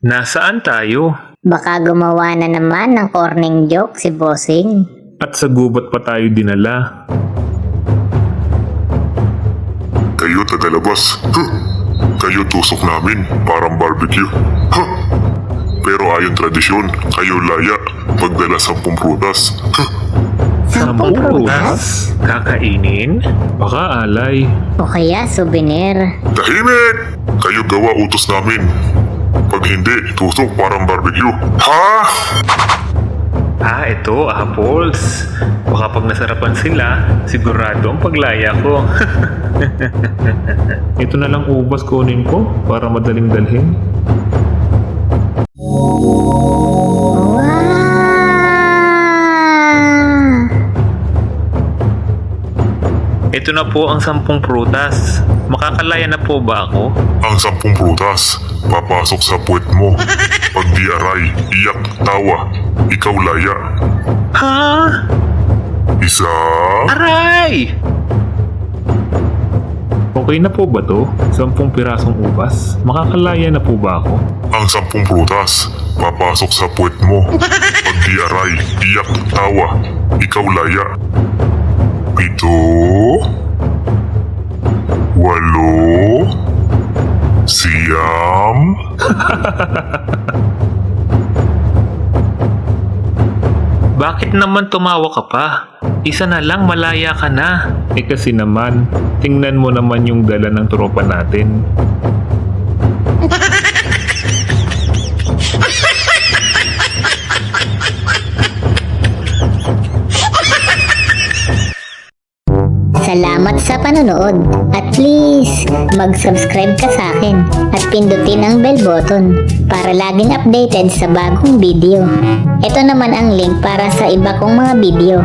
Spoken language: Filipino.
Nasaan tayo? Baka gumawa na naman ng corning joke si Bossing. At sa gubat pa tayo dinala. Kayo tagalabas. Kayo tusok namin, parang barbecue. Pero ayon tradisyon, kayo laya, pagdala 10 prutas. 10 prutas? Kakainin? Baka alay. O kaya souvenir. Tahimik! Kayo gawa utos namin. Pag hindi, tusok parang barbecue. Ha? Ito, apples. Baka pag nasarapan sila, sigurado ang paglaya ko. Ito na lang ubas kunin ko para madaling dalhin. Wow! Ito na po ang 10 prutas. Makakalaya na po ba ako? Ang 10 prutas, papasok sa puwet mo. Pag di aray, iyak, tawa, ikaw laya. Ha? Isa, Aray! Okay na po ba to? 10 pirasong ubas? Makakalaya na po ba ako? ang 10 prutas, papasok sa puwet mo. Pag di aray, iyak, tawa, ikaw laya. 7, 8, 9. Bakit naman tumawa ka pa? Isa na lang, malaya ka na. Kasi naman, tingnan mo naman yung dala ng tropa natin. Salamat sa panonood. At please, mag-subscribe ka sa akin at pindutin ang bell button para laging updated sa bagong video. Ito naman ang link para sa iba kong mga video.